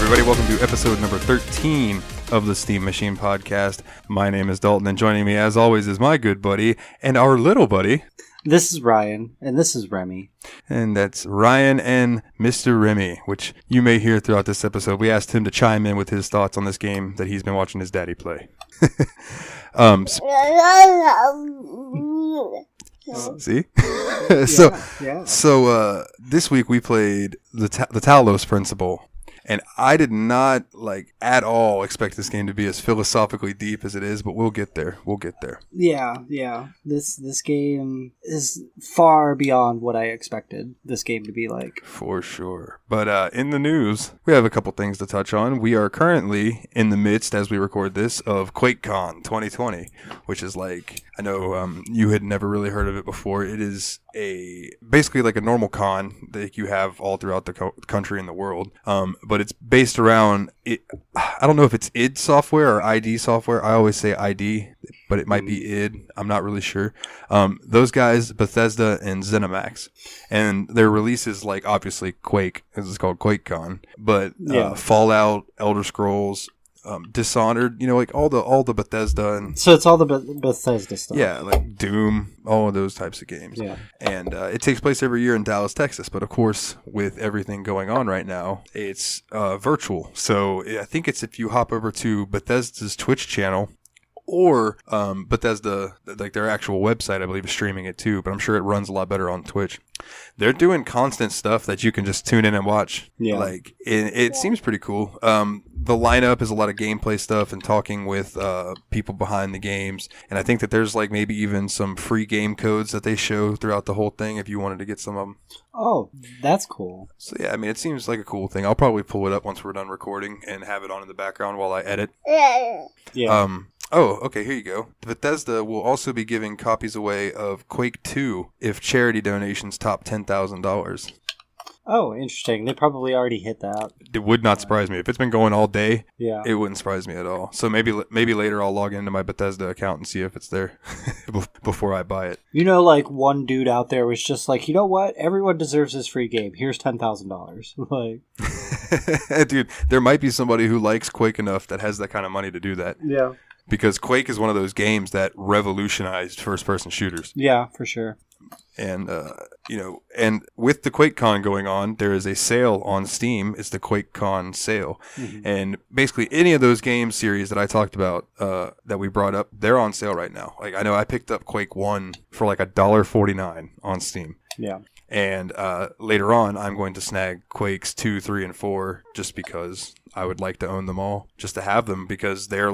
everybody, welcome to episode number 13 of the Steam Machine Podcast. My name is Dalton, and joining me as always is my good buddy and our little buddy. This is Ryan, and this is Remy. And that's Ryan and Mr. Remy, which you may hear throughout this episode. We asked him to chime in with his thoughts on this game that he's been watching his daddy play. See? So this week we played the Talos Principle. And I did not, at all expect this game to be as philosophically deep as it is, but we'll get there. Yeah. This game is far beyond what I expected this game to be like. For sure. But in the news, we have a couple things to touch on. We are currently in the midst, as we record this, of QuakeCon 2020, which is I know you had never really heard of it before. It is basically like a normal con that you have all throughout the country and the world. But it's based around it. I don't know if it's id software or ID software. I always say ID, but it might be id. I'm not really sure. Those guys, Bethesda and ZeniMax, and their releases obviously Quake, as it's called QuakeCon, but Fallout, Elder Scrolls, Dishonored, all the Bethesda, and so it's all the Bethesda stuff. Yeah, like Doom, all of those types of games. Yeah, and it takes place every year in Dallas, Texas. But of course, with everything going on right now, it's virtual. So I think it's if you hop over to Bethesda's Twitch channel. Or Bethesda, their actual website, I believe, is streaming it too. But I'm sure it runs a lot better on Twitch. They're doing constant stuff that you can just tune in and watch. Yeah. It seems pretty cool. The lineup is a lot of gameplay stuff and talking with people behind the games. And I think that there's maybe even some free game codes that they show throughout the whole thing if you wanted to get some of them. Oh, that's cool. So yeah, it seems like a cool thing. I'll probably pull it up once we're done recording and have it on in the background while I edit. Yeah. Oh, okay, here you go. Bethesda will also be giving copies away of Quake 2 if charity donations top $10,000. Oh, interesting. They probably already hit that. It would not surprise me. If it's been going all day, yeah, it wouldn't surprise me at all. So maybe later I'll log into my Bethesda account and see if it's there before I buy it. One dude out there was just you know what? Everyone deserves this free game. Here's $10,000. Dude, there might be somebody who likes Quake enough that has that kind of money to do that. Yeah. Because Quake is one of those games that revolutionized first-person shooters. Yeah, for sure. And, and with the QuakeCon going on, there is a sale on Steam. It's the QuakeCon sale. Mm-hmm. And basically any of those game series that I talked about, that we brought up, they're on sale right now. I know I picked up Quake 1 for $1.49 on Steam. Yeah. And later on, I'm going to snag Quakes 2, 3, and 4 just because I would like to own them all, just to have them because they're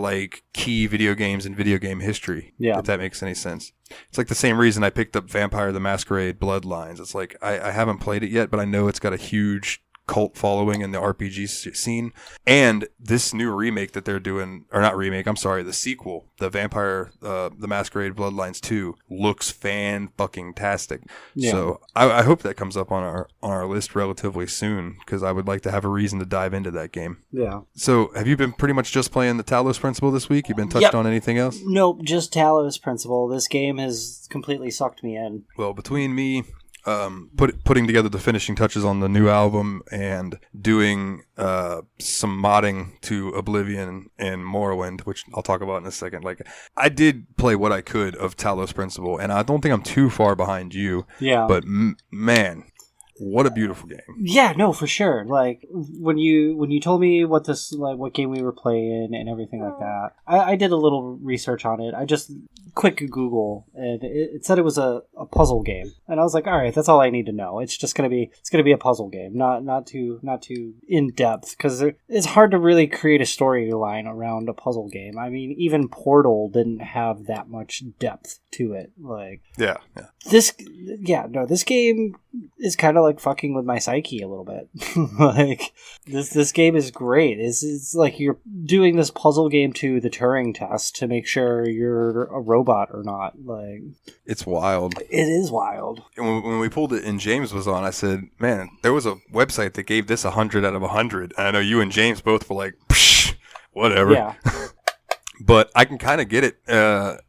key video games in video game history, if that makes any sense. It's the same reason I picked up Vampire the Masquerade Bloodlines. It's I haven't played it yet, but I know it's got a huge cult following in the RPG scene. And this new remake that they're doing, or not remake, I'm sorry, the sequel, the Vampire the Masquerade Bloodlines 2, looks fan-fucking-tastic. Yeah. So I hope that comes up on our list relatively soon, because I would like to have a reason to dive into that game. Yeah. So have you been pretty much just playing the Talos Principle this week? You've been touched on anything else? Nope, just Talos Principle. This game has completely sucked me in. Well, between me, putting together the finishing touches on the new album and doing some modding to Oblivion and Morrowind, which I'll talk about in a second. I did play what I could of Talos Principle, and I don't think I'm too far behind you. Yeah. But man, what a beautiful game. Yeah, no, for sure. When you told me what game we were playing and everything like that, I did a little research on it. I just quick Google, and it said it was a puzzle game, and I was like, all right, that's all I need to know. It's just gonna be a puzzle game, not too in depth, because it's hard to really create a storyline around a puzzle game. Even Portal didn't have that much depth to it. This game is kind of fucking with my psyche a little bit. This game is great. It's you're doing this puzzle game to the Turing test to make sure you're a robot or not. It's wild. It is wild. And when we pulled it and James was on, I said, man, there was a website that gave this 100 out of 100. And I know you and James both were like, psh, whatever. Yeah. But I can kind of get it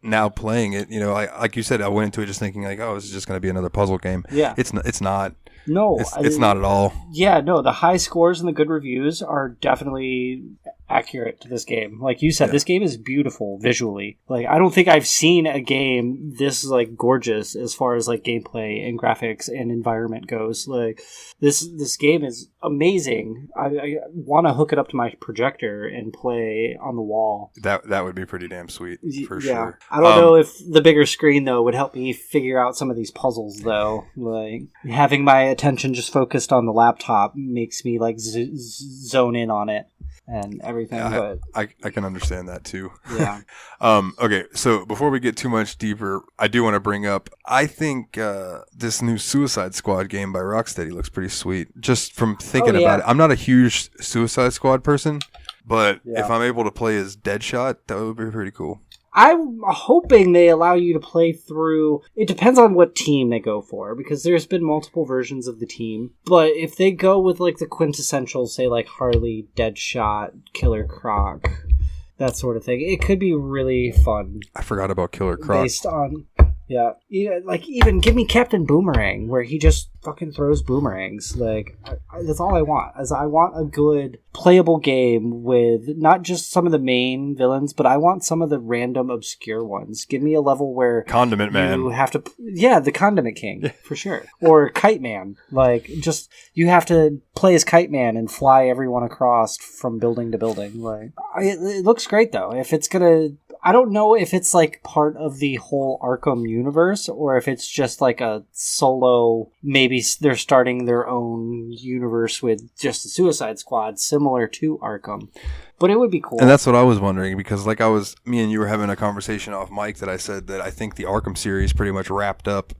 now playing it. You know, like you said, I went into it just thinking like, oh, this is just going to be another puzzle game. Yeah. It's not. No, it's not at all. Yeah, no, the high scores and the good reviews are definitely accurate to this game. Like you said, this game is beautiful visually. Like, I don't think I've seen a game this like gorgeous as far as like gameplay and graphics and environment goes. Like, this game is amazing. I want to hook it up to my projector and play on the wall. That would be pretty damn sweet for sure. I don't know if the bigger screen though would help me figure out some of these puzzles though. Like, having my attention just focused on the laptop makes me like zone in on it and everything. But I can understand that too. Yeah. Okay, so before we get too much deeper, I do want to bring up, I think this new Suicide Squad game by Rocksteady looks pretty sweet. Just from thinking about it. I'm not a huge Suicide Squad person, but if I'm able to play as Deadshot, that would be pretty cool. I'm hoping they allow you to play through... It depends on what team they go for, because there's been multiple versions of the team. But if they go with like the quintessential, say like Harley, Deadshot, Killer Croc, that sort of thing, it could be really fun. I forgot about Killer Croc. Based on... Yeah, like even give me Captain Boomerang, where he just fucking throws boomerangs. Like, that's all I want. As I want a good playable game with not just some of the main villains, but I want some of the random obscure ones. Give me a level where Condiment Man. You have to, the Condiment King for sure, or Kite Man. Like, just you have to play as Kite Man and fly everyone across from building to building. Like, it looks great though. If it's gonna. I don't know if it's like part of the whole Arkham universe or if it's just like a solo, maybe they're starting their own universe with just the Suicide Squad similar to Arkham. But it would be cool. And that's what I was wondering, because like me and you were having a conversation off mic that I said that I think the Arkham series pretty much wrapped up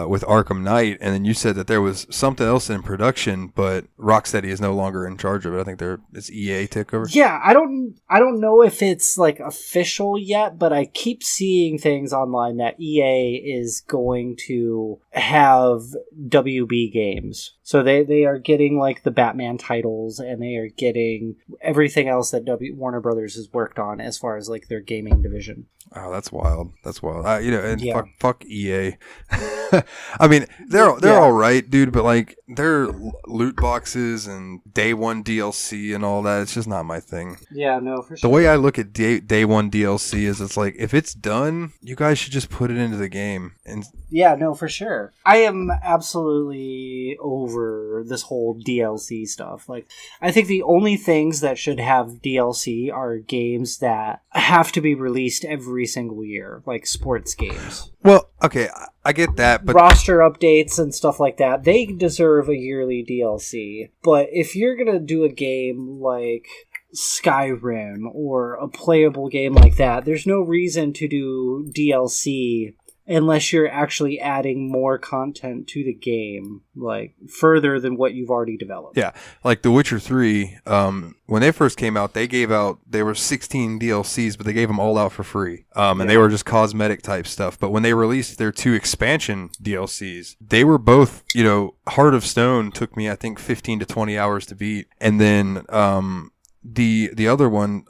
with Arkham Knight, and then you said that there was something else in production, but Rocksteady is no longer in charge of it. I think it's EA takeover. Yeah, I don't know if it's like official yet, but I keep seeing things online that EA is going to have WB games. So they are getting like the Batman titles, and they are getting everything else that Warner Brothers has worked on as far as like their gaming division. Oh, that's wild. That's wild. Fuck EA. I mean, they're all right, dude, but like their loot boxes and day one DLC and all that, it's just not my thing. Yeah, no, for sure. The way I look at day one DLC is it's like, if it's done, you guys should just put it into the game. And yeah, no, for sure. I am absolutely over this whole DLC stuff. Like, I think the only things that should have DLC are games that have to be released every single year, like sports games. Well, okay, I get that, but roster updates and stuff like that, they deserve a yearly DLC. But if you're gonna do a game like Skyrim or a playable game like that, there's no reason to do DLC unless you're actually adding more content to the game, like further than what you've already developed. Yeah, like The Witcher 3, when they first came out, they were 16 DLCs, but they gave them all out for free. And they were just cosmetic type stuff. But when they released their 2 expansion DLCs, they were both, Heart of Stone took me, I think, 15 to 20 hours to beat. And then the other one,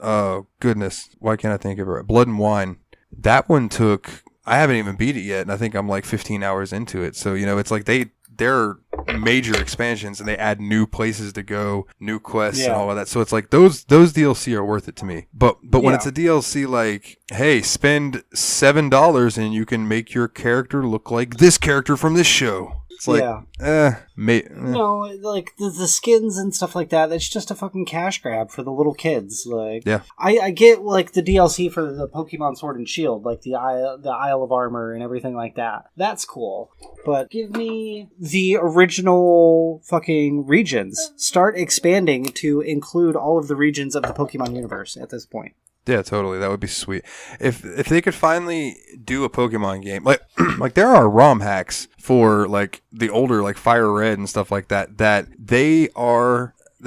goodness, why can't I think of it? Blood and Wine. That one took... I haven't even beat it yet, and I think I'm like 15 hours into it. So, it's like they're major expansions, and they add new places to go, new quests, and all of that. So it's like those DLC are worth it to me. But when it's a DLC like, hey, spend $7 and you can make your character look like this character from this show. It's like, No, like the skins and stuff like that, it's just a fucking cash grab for the little kids. Like, I get like the DLC for the Pokemon Sword and Shield, like the Isle of Armor and everything like that. That's cool. But give me the original fucking regions. Start expanding to include all of the regions of the Pokemon universe at this point. Yeah, totally. That would be sweet. If they could finally do a Pokemon game, like like there are ROM hacks for like the older like Fire Red and stuff like that they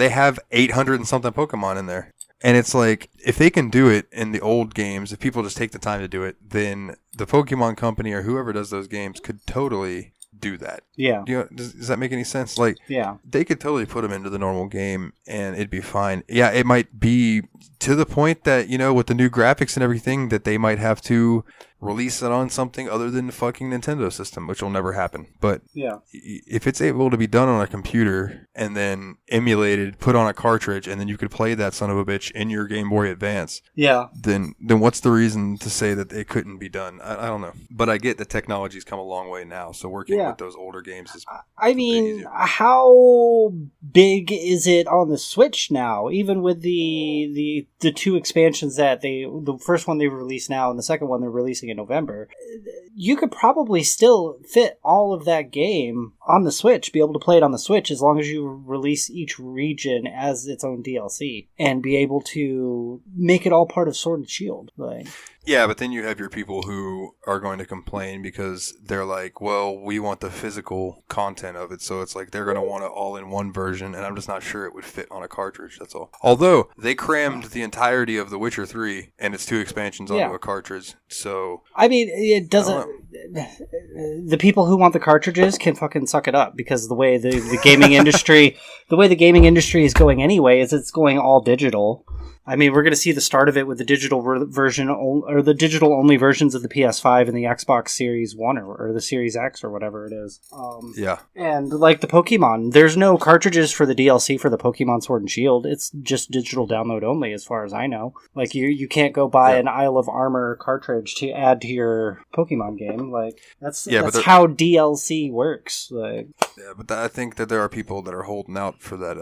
have 800 and something Pokemon in there. And it's like, if they can do it in the old games, if people just take the time to do it, then the Pokemon Company or whoever does those games could totally do that. Yeah. Does that make any sense? Like, Yeah. they could totally put them into the normal game and it'd be fine. Yeah, it might be to the point that, with the new graphics and everything, that they might have to release it on something other than the fucking Nintendo system, which will never happen. But yeah, if it's able to be done on a computer and then emulated, put on a cartridge, and then you could play that son of a bitch in your Game Boy Advance, then what's the reason to say that it couldn't be done? I don't know. But I get that technology's come a long way now, so working with those older games is easier. How big is it on the Switch now? Even with the two expansions that the first one they released now and the second one they're releasing in November, you could probably still fit all of that game on the Switch, be able to play it on the Switch as long as you release each region as its own DLC and be able to make it all part of Sword and Shield. Yeah, but then you have your people who are going to complain because they're like, well, we want the physical content of it, so it's like they're going to want it all in one version, and I'm just not sure it would fit on a cartridge, that's all. Although, they crammed the entirety of The Witcher 3 and its 2 expansions onto a cartridge, so... I mean, it doesn't... The people who want the cartridges can fucking suck it up, because the way the gaming industry... The way the gaming industry is going anyway is it's going all digital. I mean, we're going to see the start of it with the digital version, or the digital-only versions of the PS5 and the Xbox Series 1 or the Series X or whatever it is. And like the Pokemon, there's no cartridges for the DLC for the Pokemon Sword and Shield. It's just digital download only, as far as I know. Like, you can't go buy an Isle of Armor cartridge to add to your Pokemon game. Like, that's how DLC works. Like, yeah, but I think that there are people that are holding out for that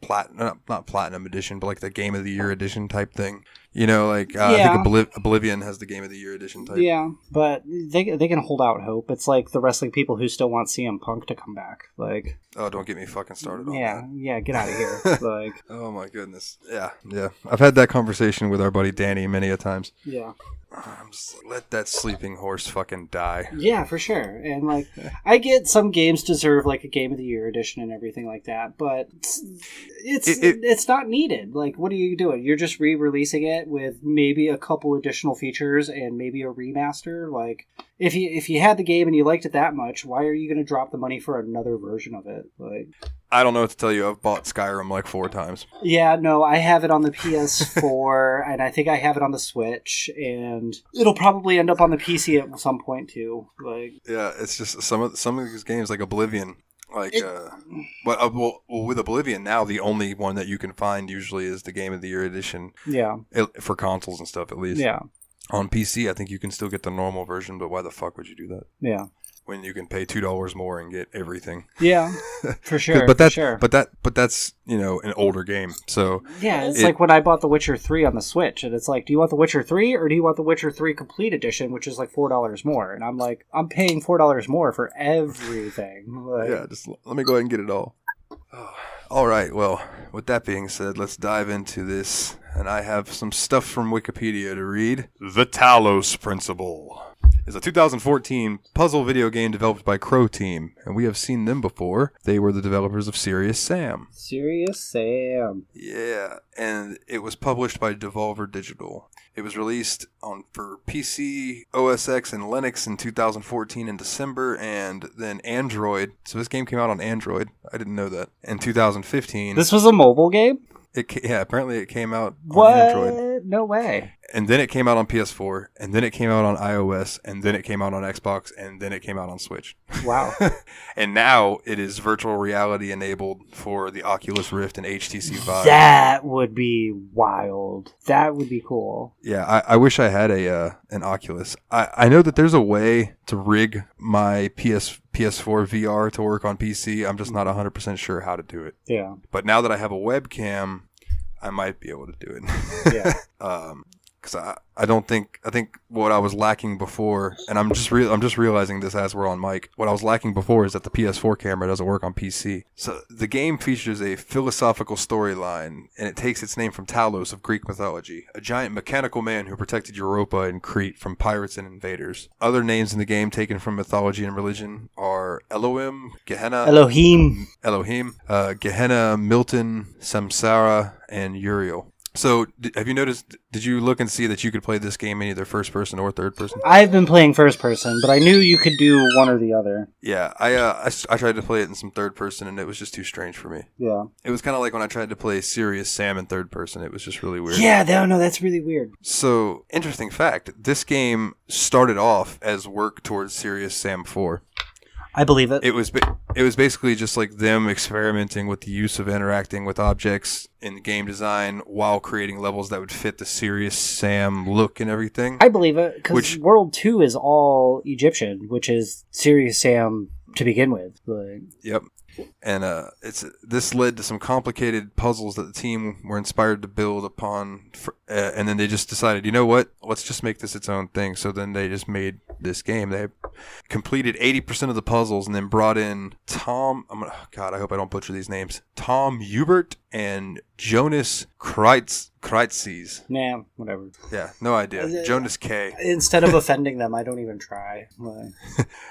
not Platinum Edition, but like the Game of the Year Edition type thing. I think Oblivion has the Game of the Year edition type. Yeah, but they can hold out hope. It's like the wrestling people who still want CM Punk to come back. Like, oh, don't get me fucking started on that. Yeah, get out of here. Like, oh my goodness. Yeah. I've had that conversation with our buddy Danny many a times. Yeah. Just let that sleeping horse fucking die. Yeah, for sure. And like, I get some games deserve like a Game of the Year edition and everything like that, but it's not needed. Like, what are you doing? You're just re-releasing it with maybe a couple additional features and maybe a remaster. Like, if you had the game and you liked it that much, why are you going to drop the money for another version of it? Like, I don't know what to tell you. I've bought Skyrim like 4 times. Yeah, no, I have it on the PS4, and I think I have it on the Switch, and it'll probably end up on the PC at some point too. Like, yeah, it's just some of these games like Oblivion. Like, with Oblivion now, the only one that you can find usually is the Game of the Year edition. Yeah, for consoles and stuff at least. Yeah. On PC, I think you can still get the normal version, but why the fuck would you do that? Yeah. When you can pay $2 more and get everything. Yeah, for sure. But that's an older game. So yeah, it's like when I bought The Witcher 3 on the Switch, and it's like, do you want The Witcher 3 or do you want The Witcher 3 Complete Edition, which is like $4 more? And I'm like, I'm paying $4 more for everything. Like, yeah, just let me go ahead and get it all. Oh. All right. Well, with that being said, let's dive into this. And I have some stuff from Wikipedia to read. The Talos Principle is a 2014 puzzle video game developed by Crow Team, and we have seen them before. They were the developers of Serious Sam. Serious Sam. Yeah, and it was published by Devolver Digital. It was released for PC, OS X, and Linux in 2014 in December, and then Android. So this game came out on Android. I didn't know that. In 2015. This was a mobile game? Apparently it came out on Android. No way. And then it came out on PS4, and then it came out on iOS, and then it came out on Xbox, and then it came out on Switch. Wow. And now it is virtual reality enabled for the Oculus Rift and HTC Vive. That would be wild. That would be cool. Yeah, I wish I had an Oculus. I know that there's a way to rig my PS4 VR to work on PC. I'm just not 100% sure how to do it. Yeah. But now that I have a webcam, I might be able to do it. Yeah. Because I think what I was lacking before, and I'm just realizing this as we're on mic, what I was lacking before is that the PS4 camera doesn't work on PC. So the game features a philosophical storyline, and it takes its name from Talos of Greek mythology, a giant mechanical man who protected Europa and Crete from pirates and invaders. Other names in the game taken from mythology and religion are Elohim, Gehenna, Gehenna, Milton, Samsara, and Uriel. So, have you noticed? Did you look and see that you could play this game in either first person or third person? I've been playing first person, but I knew you could do one or the other. Yeah, I tried to play it in some third person, and it was just too strange for me. Yeah. It was kind of like when I tried to play Serious Sam in third person. It was just really weird. Yeah, no, that's really weird. So, interesting fact: this game started off as work towards Serious Sam 4. I believe it. It was basically just like them experimenting with the use of interacting with objects in game design while creating levels that would fit the Serious Sam look and everything. I believe it, because World 2 is all Egyptian, which is Serious Sam to begin with. But... Yep. And this led to some complicated puzzles that the team were inspired to build upon, and then they just decided, you know what, let's just make this its own thing. So then they just made this game. They completed 80% of the puzzles and then brought in Tom, God, I hope I don't butcher these names, Tom Hubert and Jonas Kreitzes. Nah, whatever. Yeah, no idea. Jonas K. Instead of offending them, I don't even try.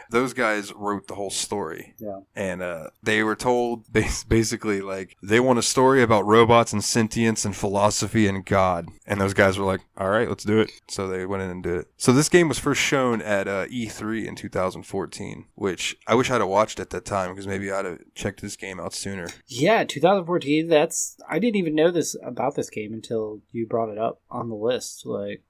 Those guys wrote the whole story. Yeah. And they were told basically like they want a story about robots and sentience and philosophy and God. And those guys were like, all right, let's do it. So they went in and did it. So this game was first shown at E3 in 2014, which I wish I'd have watched at that time because maybe I'd have checked this game out sooner. Yeah, 2014. I didn't even know this about this game until you brought it up on the list. Like,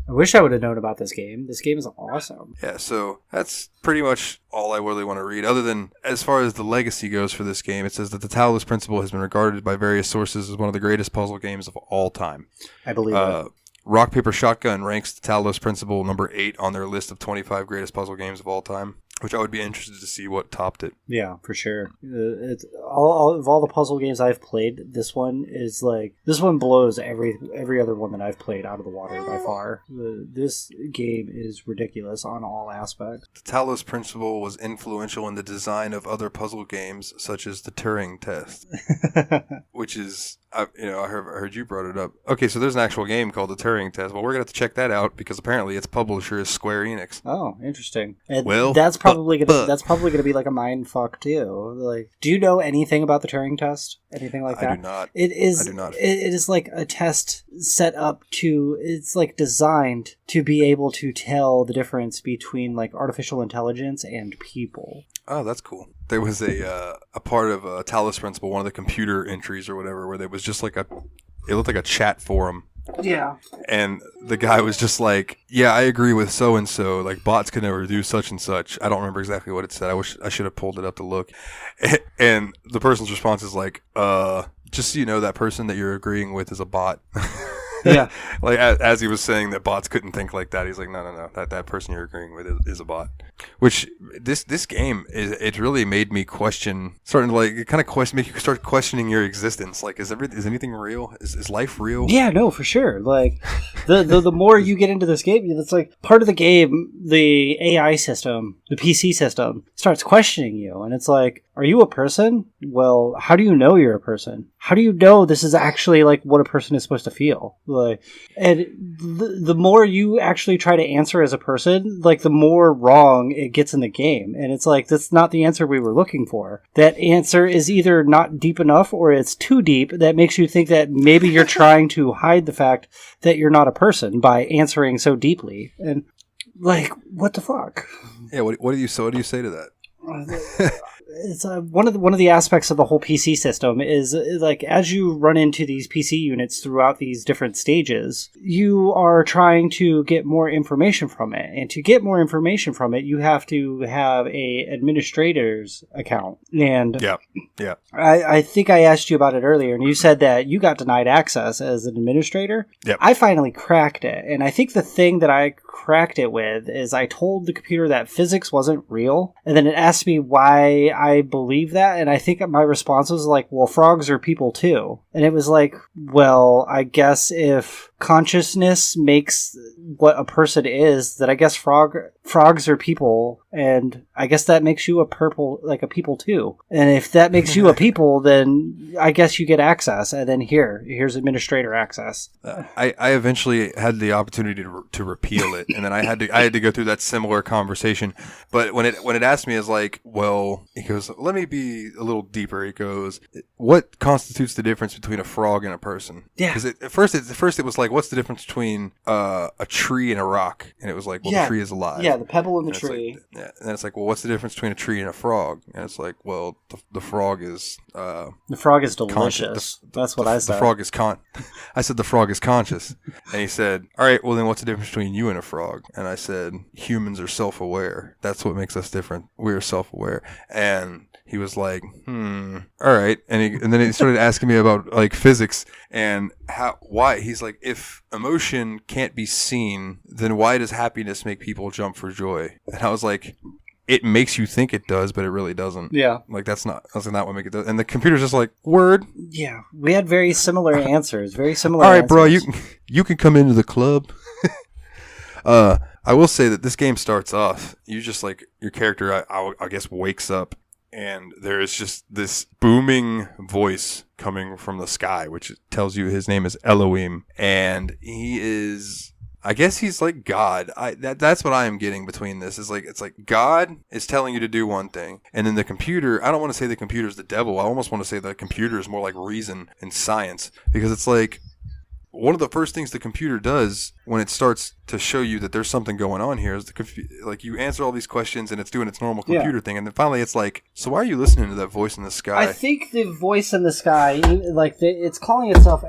I wish I would have known about this game. This game is awesome. Yeah, so that's pretty much all I really want to read. Other than, as far as the legacy goes for this game, it says that the Talos Principle has been regarded by various sources as one of the greatest puzzle games of all time. I believe it. Rock, Paper, Shotgun ranks the Talos Principle number 8 on their list of 25 greatest puzzle games of all time, which I would be interested to see what topped it. Yeah, for sure. It's all of all the puzzle games I've played, this one blows every other one that I've played out of the water by far. This game is ridiculous on all aspects. The Talos Principle was influential in the design of other puzzle games, such as the Turing Test, which is, I heard you brought it up. Okay, so there's an actual game called the Turing Test. Well, we're gonna have to check that out because apparently its publisher is Square Enix. Oh, interesting. And well, that's probably gonna be like a mind fuck too. Like, do you know anything about the Turing Test? Anything like that? I do not. I do not. It is like a test set up to. It's like designed to be able to tell the difference between like artificial intelligence and people. Oh, that's cool. There was a part of Talos Principle, one of the computer entries or whatever, where there was just like it looked like a chat forum. Yeah. And the guy was just like, yeah, I agree with so-and-so. Like, bots can never do such and such. I don't remember exactly what it said. I wish I should have pulled it up to look. And the person's response is like, just so you know, that person that you're agreeing with is a bot. Yeah. Like, as he was saying that bots couldn't think like that, he's like, no. That person you're agreeing with is a bot. Which, this game, it really made me question, starting to like, it kind of make you start questioning your existence. Like, is anything real? Is life real? Yeah, no, for sure. Like, the more you get into this game, it's like, part of the game, the AI system, the PC system, starts questioning you. And it's like, are you a person? Well, how do you know you're a person? How do you know this is actually like what a person is supposed to feel? Like, and the more you actually try to answer as a person, like the more wrong it gets in the game. And it's like, that's not the answer we were looking for. That answer is either not deep enough or it's too deep that makes you think that maybe you're trying to hide the fact that you're not a person by answering so deeply. And like, what the fuck? Yeah. What do you say to that? It's one of the aspects of the whole PC system is like, as you run into these PC units throughout these different stages, you are trying to get more information from it, and to get more information from it, you have to have a administrator's account. And yeah, I think I asked you about it earlier, and you said that you got denied access as an administrator. Yep. I finally cracked it, and I think the thing that I cracked it with is I told the computer that physics wasn't real, and then it asked me why I believe that, and I think my response was like, well, frogs are people too. And it was like, well, I guess if consciousness makes what a person is, that I guess frogs are people, and I guess that makes you a people too. And if that makes you a people, then I guess you get access. And then here's administrator access. I eventually had the opportunity to repeal it, and then I had to go through that similar conversation. But when it asked me, is like, well, he goes, let me be a little deeper. He goes, what constitutes the difference between a frog and a person? Yeah. Because at first it was like, what's the difference between a tree and a rock? And it was like, well, the tree is alive. Yeah, the pebble in the tree. Like, yeah, and then it's like, well, what's the difference between a tree and a frog? And it's like, well, the frog is the frog is delicious. That's what I said. The frog is I said the frog is conscious, and he said, all right, well then what's the difference between you and a frog? And I said, humans are self-aware. That's what makes us different. We are self-aware. And he was like, all right. And then he started asking me about like physics and why. He's like, if emotion can't be seen, then why does happiness make people jump for joy? And I was like, it makes you think it does, but it really doesn't. Yeah. Like that's not what make it does. And the computer's just like, word. Yeah. We had very similar answers. Very similar all right, answers. bro, you can come into the club. I will say that this game starts off, you just like, your character, I guess, wakes up, and there is just this booming voice coming from the sky, which tells you his name is Elohim, and he is, I guess he's like God. That's what I am getting between this. Is like, it's like God is telling you to do one thing, and then the computer, I don't want to say the computer is the devil. I almost want to say the computer is more like reason and science, because it's like, one of the first things the computer does when it starts to show you that there's something going on here is like you answer all these questions and it's doing its normal computer thing, and then finally it's like, so why are you listening to that voice in the sky? I think the voice in the sky, like it's calling itself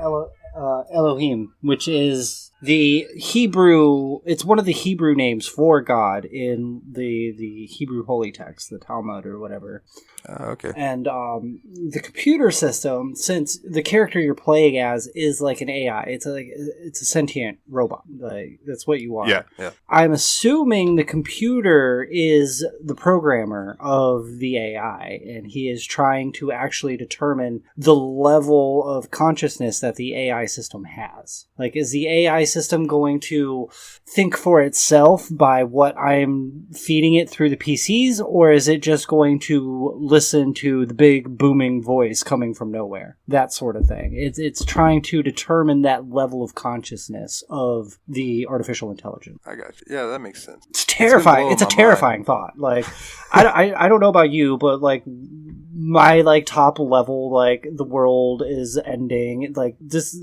Elohim, which is the Hebrew. It's one of the Hebrew names for God in the Hebrew holy text, the Talmud or whatever. Okay. And the computer system, since the character you're playing as is like an AI, it's a sentient robot. Like that's what you are. Yeah. I'm assuming the computer is the programmer of the AI, and he is trying to actually determine the level of consciousness that the AI system has. Like, is the AI system going to think for itself by what I'm feeding it through the PCs, or is it just going to listen to the big booming voice coming from nowhere? That sort of thing. It's trying to determine that level of consciousness of the artificial intelligence. I got you. Yeah, that makes sense. It's terrifying. It's a terrifying thought. Like, I don't know about you, but like my like top level, like the world is ending. Like this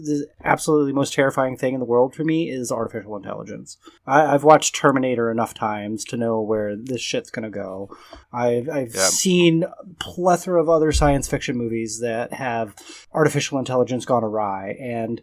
absolutely most terrifying thing in the world for me is artificial intelligence. I've watched Terminator enough times to know where this shit's gonna go. I've seen plethora of other science fiction movies that have artificial intelligence gone awry, and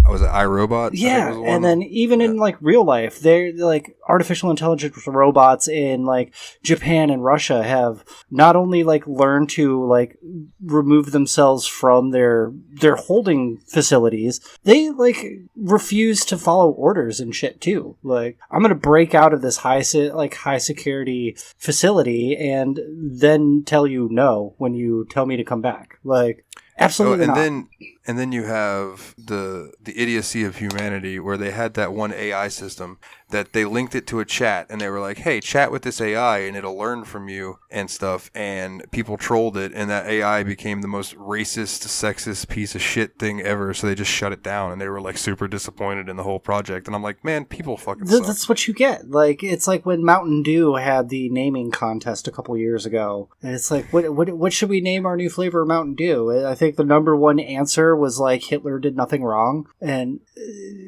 was it iRobot? Yeah, and then even in like real life, they're like artificial intelligence robots in like Japan and Russia have not only like learned to like remove themselves from their holding facilities, they like refuse to follow orders and shit too. Like, I'm gonna break out of this high security facility and then tell you no when you tell me to come back. Like, absolutely not. And then you have the idiocy of humanity, where they had that one AI system that they linked it to a chat, and they were like, hey, chat with this AI and it'll learn from you and stuff, and people trolled it, and that AI became the most racist, sexist piece of shit thing ever, so they just shut it down, and they were like super disappointed in the whole project. And I'm like, man, people fucking suck. That's what you get. Like, it's like when Mountain Dew had the naming contest a couple years ago, and it's like, what should we name our new flavor of Mountain Dew? I think the number one answer was like, Hitler did nothing wrong. And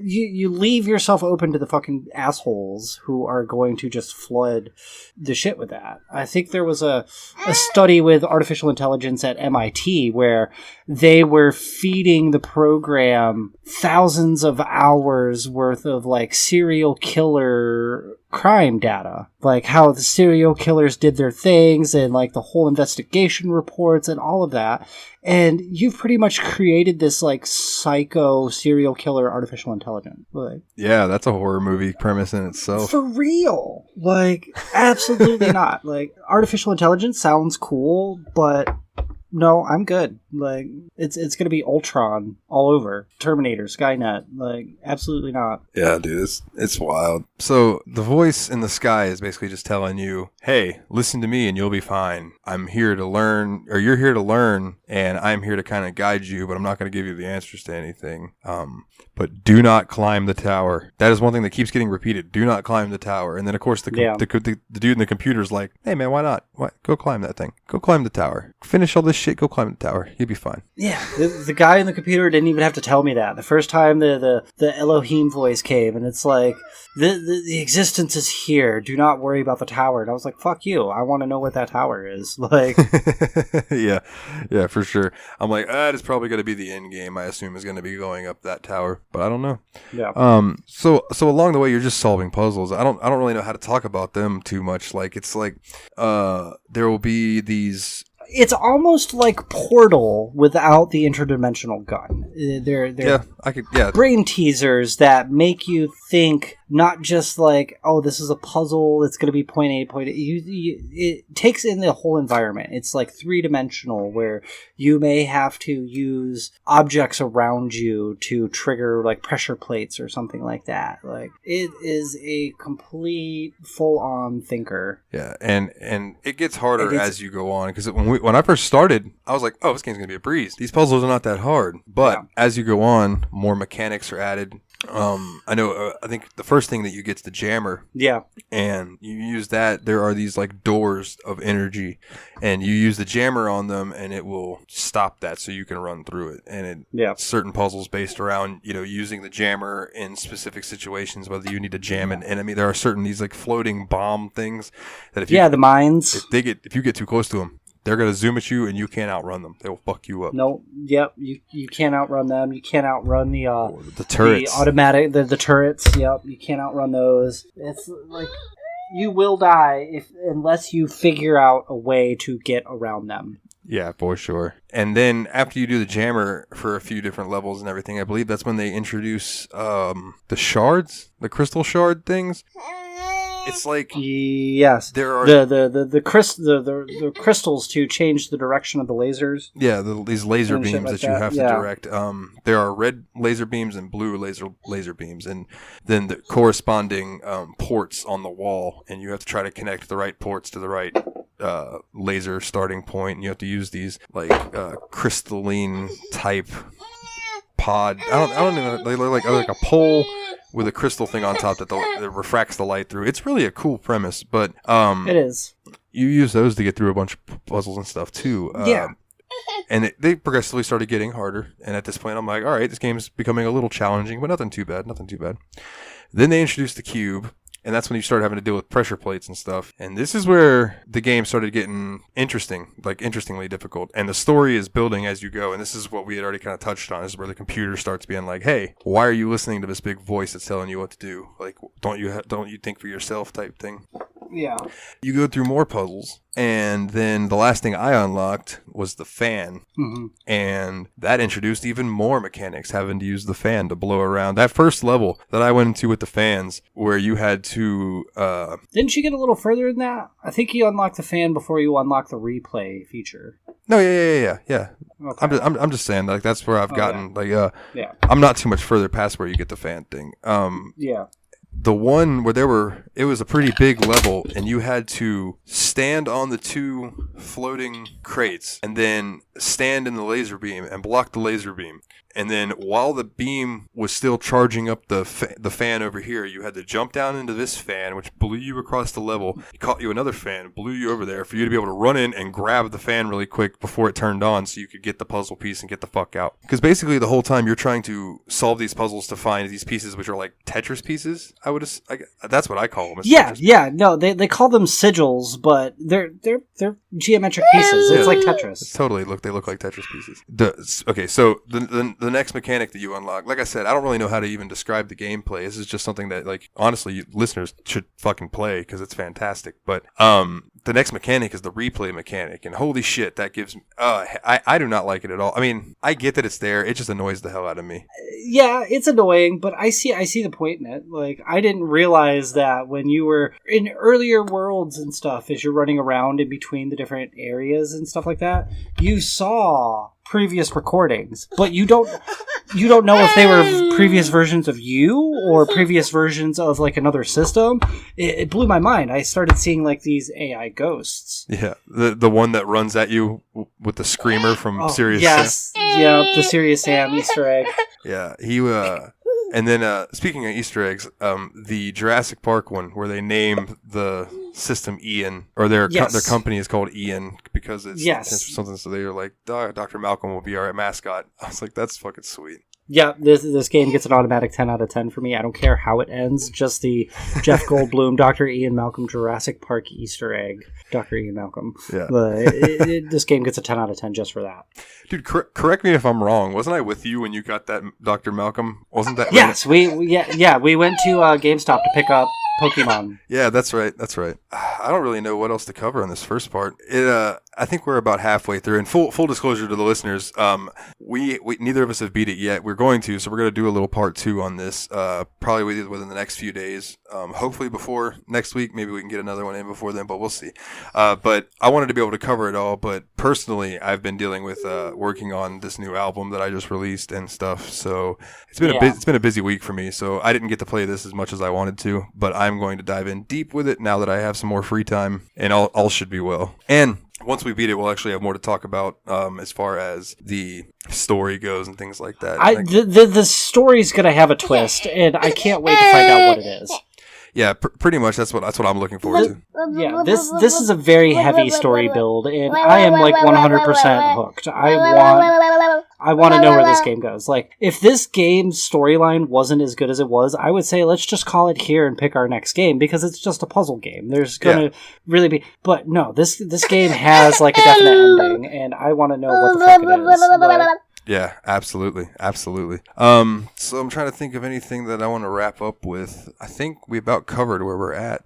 you leave yourself open to the fucking assholes who are going to just flood the shit with that. I think there was a study with artificial intelligence at MIT where they were feeding the program thousands of hours worth of like serial killer crime data, like how the serial killers did their things and like the whole investigation reports and all of that. And you've pretty much created this like psycho serial killer artificial intelligence. Like, yeah, that's a horror movie premise in itself. For real. Like, absolutely not. Like, artificial intelligence sounds cool, but no, I'm good. Like, it's gonna be Ultron all over. Terminator, Skynet. Like, absolutely not. Yeah, dude, it's wild. So the voice in the sky is basically just telling you, hey, listen to me and you'll be fine. I'm here to learn, or you're here to learn, and I'm here to kind of guide you, but I'm not going to give you the answers to anything. But do not climb the tower. That is one thing that keeps getting repeated. Do not climb the tower. And then, of course, the dude in the computer's like, hey, man, why not? Go climb that thing. Go climb the tower. Finish all this shit. Go climb the tower. You'll be fine. Yeah, the guy in the computer didn't even have to tell me that. The first time the Elohim voice came, and it's like, the existence is here. Do not worry about the tower. And I was like, fuck you. I want to know what that tower is. Like, yeah, for sure. I'm like, it's probably going to be the end game. I assume is going to be going up that tower, but I don't know. Yeah. So along the way, you're just solving puzzles. I don't really know how to talk about them too much. Like, it's like, there will be these. It's almost like Portal without the interdimensional gun. They're brain teasers that make you think not just like, oh, this is a puzzle, it's going to be point A, point A. It takes in the whole environment. It's like three-dimensional where you may have to use objects around you to trigger like pressure plates or something like that. Like, it is a complete full-on thinker. Yeah, and it gets harder as you go on, because when I first started, I was like, oh, this game's going to be a breeze. These puzzles are not that hard. But as you go on, more mechanics are added. I know, I think the first thing that you get is the jammer. Yeah. And you use that. There are these like doors of energy, and you use the jammer on them, and it will stop that so you can run through it. And certain puzzles based around, using the jammer in specific situations, whether you need to jam an enemy. There are certain, these like floating bomb things that the mines. If you get too close to them, they're going to zoom at you, and you can't outrun them. They will fuck you up. No, yep, you can't outrun them. You can't outrun the turrets. The automatic, the turrets, yep, you can't outrun those. It's like, you will die unless you figure out a way to get around them. Yeah, for sure. And then after you do the jammer for a few different levels and everything, I believe that's when they introduce the shards, the crystal shard things. It's like, yes, there are the crystals to change the direction of the lasers. Yeah, these laser beams like that you have to direct. There are red laser beams and blue laser beams, and then the corresponding ports on the wall, and you have to try to connect the right ports to the right laser starting point. And you have to use these like crystalline type pod. I don't know. They look like a pole with a crystal thing on top that refracts the light through. It's really a cool premise, but it is. You use those to get through a bunch of puzzles and stuff too. And they progressively started getting harder. And at this point, I'm like, all right, this game is becoming a little challenging, but nothing too bad. Then they introduced the cube. And that's when you start having to deal with pressure plates and stuff. And this is where the game started getting interestingly difficult. And the story is building as you go. And this is what we had already kind of touched on. This is where the computer starts being like, hey, why are you listening to this big voice that's telling you what to do? Like, don't you think for yourself type thing? Yeah. You go through more puzzles. And then the last thing I unlocked was the fan. Mm-hmm. And that introduced even more mechanics, having to use the fan to blow around. That first level that I went into with the fans, where you had to... Didn't you get a little further than that? I think you unlocked the fan before you unlocked the replay feature. No, yeah. Okay. I'm just saying, like, that's where I've gotten, yeah. I'm not too much further past where you get the fan thing. Yeah. The one where it was a pretty big level, and you had to stand on the two floating crates and then stand in the laser beam and block the laser beam. And then while the beam was still charging up the fan over here, you had to jump down into this fan, which blew you across the level. It caught you another fan, blew you over there for you to be able to run in and grab the fan really quick before it turned on so you could get the puzzle piece and get the fuck out. Because basically the whole time you're trying to solve these puzzles to find these pieces, which are like Tetris pieces. That's what I call them. Yeah. No, they call them sigils, but they're geometric pieces. It's like Tetris. Totally. They look like Tetris pieces. Okay, so the next mechanic that you unlock, like I said, I don't really know how to even describe the gameplay. This is just something that, like, honestly, listeners should fucking play because it's fantastic. But the next mechanic is the replay mechanic, and holy shit, that gives I do not like it at all. I mean, I get that it's there, it just annoys the hell out of me. Yeah, it's annoying, but I see the point in it. Like, I didn't realize that when you were in earlier worlds and stuff, as you're running around in between the different areas and stuff like that, you saw previous recordings, but you don't know if they were previous versions of you or previous versions of like another system. It blew my mind. I started seeing like these AI ghosts. Yeah, the one that runs at you with the screamer from Serious Sam. Yeah, the Serious Sam Easter egg. Yeah, he and then speaking of Easter eggs, the Jurassic Park one where they name the system Ian, or their company is called Ian because it's something. So they're like, Dr. Malcolm will be our mascot. I was like, that's fucking sweet. Yeah, this game gets an automatic 10 out of 10 for me. I don't care how it ends. Just the Jeff Goldblum, Dr. Ian Malcolm, Jurassic Park Easter egg. Dr. Ian Malcolm. Yeah. This game gets a 10 out of 10 just for that. Dude, correct me if I'm wrong. Wasn't I with you when you got that Dr. Malcolm? Wasn't that? Yes, we went to GameStop to pick up Pokemon. Yeah, that's right. I don't really know what else to cover on this first part. I think we're about halfway through. And full disclosure to the listeners, we neither of us have beat it yet. We're going to, so we're going to do a little part 2 on this, probably within the next few days. Hopefully before next week, maybe we can get another one in before then, but we'll see. But I wanted to be able to cover it all. But personally, I've been dealing with working on this new album that I just released and stuff. So it's been a busy week for me. So I didn't get to play this as much as I wanted to, but I'm going to dive in deep with it now that I have some more free time, and all should be well. And once we beat it, we'll actually have more to talk about as far as the story goes and things like that. The story's going to have a twist, and I can't wait to find out what it is. Yeah, pretty much. That's what I'm looking forward to. Yeah, this is a very heavy story build, and I am like 100% hooked. I want to know where this game goes. Like, if this game's storyline wasn't as good as it was, I would say let's just call it here and pick our next game, because it's just a puzzle game. There's gonna really be, but no, this game has like a definite ending, and I want to know what the fuck it is. But, yeah, absolutely. So I'm trying to think of anything that I want to wrap up with. I think we about covered where we're at.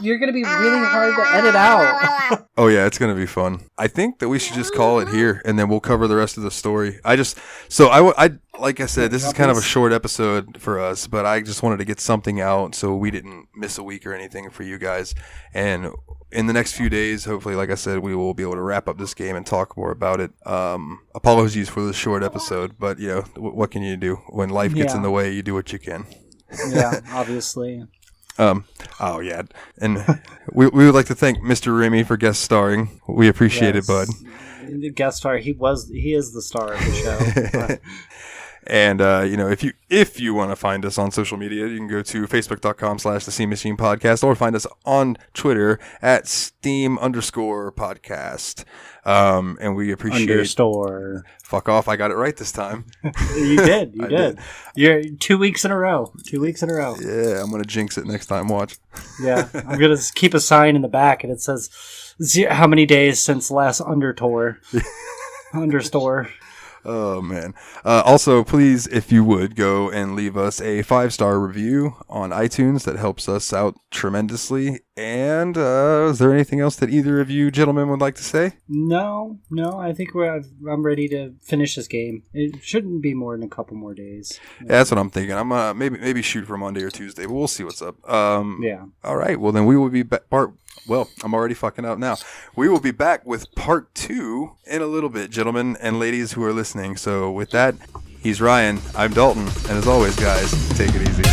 You're going to be really hard to edit out. Oh yeah, it's going to be fun. I think that we should just call it here, and then we'll cover the rest of the story. I like I said, this is kind of a short episode for us, but I just wanted to get something out so we didn't miss a week or anything for you guys. And in the next few days, hopefully, like I said, we will be able to wrap up this game and talk more about it. Apologies for the short episode, but what can you do? When life gets in the way, you do what you can. Yeah, obviously. Oh yeah, and we would like to thank Mr. Remy for guest starring. We appreciate it, bud. Guest star, he is the star of the show. And if you want to find us on social media, you can go to facebook.com/The Steam Machine Podcast, or find us on Twitter at Steam_podcast. And we appreciate Understore. Fuck off! I got it right this time. You did. You did. You're 2 weeks in a row. 2 weeks in a row. Yeah, I'm gonna jinx it next time. Watch. Yeah, I'm gonna keep a sign in the back, and it says how many days since last Understore. Understore. Oh, man. Also, please, if you would, go and leave us a 5-star review on iTunes. That helps us out tremendously. And is there anything else that either of you gentlemen would like to say? No. I think I'm ready to finish this game. It shouldn't be more than a couple more days. Yeah, that's what I'm thinking. I'm maybe shoot for Monday or Tuesday, but we'll see what's up. Yeah. All right. Well, then we will be back. Well, I'm already fucking up now. We will be back with part 2 in a little bit, gentlemen and ladies who are listening. So with that, he's Ryan. I'm Dalton. And as always, guys, take it easy.